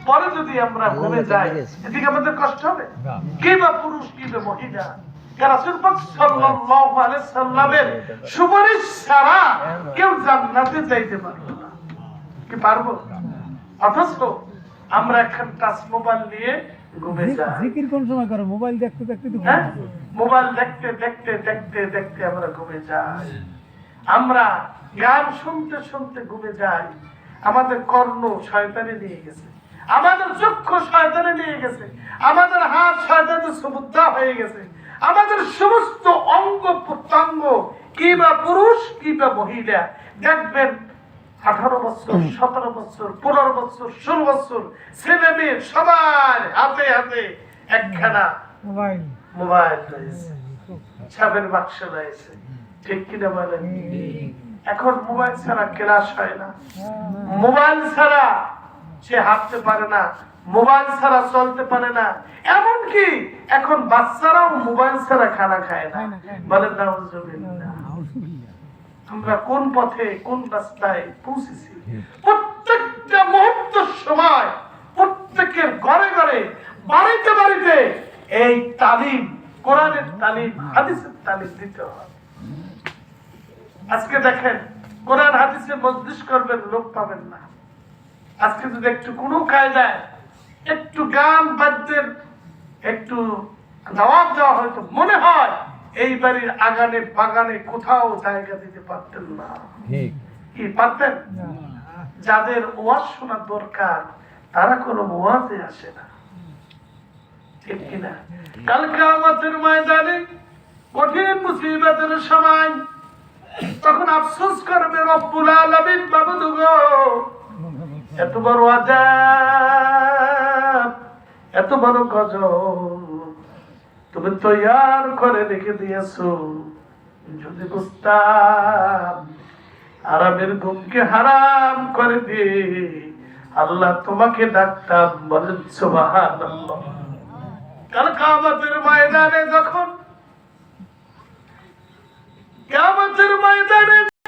পরে যদি আমরা ঘুমে যাই এদিকে আমাদের কষ্ট হবে? কে বা পুরুষ কি বা মহিলা, রাসূল পাক সাল্লাল্লাহু আলাইহি সাল্লামের সুপারিশ ছাড়া কেউ জান্নাতে যাইতে পারবে না। কি পারবো? অথচ আমরা এখন টাচ মোবাইল নিয়ে ঘুমে যাই। জিকির কোন সময় করো? মোবাইল দেখতে দেখতে তো হ্যাঁ, মোবাইল দেখতে দেখতে দেখতে দেখতে আমরা ঘুমে যাই। আমরা গান শুনতে শুনতে ঘুমে যাই। আমাদের কর্ণ শয়তানে নিয়ে গেছে, আমাদের চক্ষু শয়তানে নিয়ে গেছে, আমাদের হাত শয়তানের সুবুদ্ধা হয়ে গেছে, আমাদের সমস্ত অঙ্গ প্রত্যঙ্গ কিবা পুরুষ কিবা মহিলা দেখবেন 18 বছর 17 বছর 15 বছর 16 বছর ছেলে মেয়ে সবার হাতে হাতে একখানা মোবাইল মোবাইল রয়েছে, ছাপের বাক্স রয়েছে। ঠিক কিনা বলেন? এখন মোবাইল ছাড়া ক্লাস হয় না, মোবাইল ছাড়া সে হাঁটতে পারে না, মোবাইল ছাড়া চলতে পারে না, এমনকি এখন বাচ্চারাও মোবাইল ছাড়া খানা খায় না। বলেন নাউজুবিল্লাহ। আমরা কোন পথে কোন রাস্তায় পৌঁছেছি? প্রত্যেকটা মুহূর্ত সময় প্রত্যেকের ঘরে ঘরে বাড়িতে বাড়িতে এই তালিম, কোরআনের তালিম, হাদিসের তালিম দিতে হয়। আজকে দেখেন কোরআন হাদিসে মজলিস করবেন, লোক পাবেন না। আজকে যদি একটু কোনো কায়দায় একটু গান বাদ্যের একটু দাওয়াত দেওয়া হয়তো মনে হয় এই বাড়ির আগানে বাগানে কোথাও জায়গা দিতে পারতেন না। কি পারতেন? যাদের ওয়াজ শোনা দরকার তারা কোনো ওয়াজে আসে না। ঠিক কিনা? কাল কিয়ামতের ময়দানে কঠিন মুসিবতের সময় তখন আফসোস করবে রব্বুল আলামিন, মাবুদ গো এত বড় আযাব, এত বড় গজব তুমি তৈয়ার করে রেখে দিয়েছো। যদি বুঝতাম আরামের ঘুমকে হারাম করে দিয়ে আল্লাহ তোমাকে ডাকতাম। বলেন সুবহানাল্লাহ। কাল কিয়ামতের ময়দানে যখন কিয়ামতের ময়দানে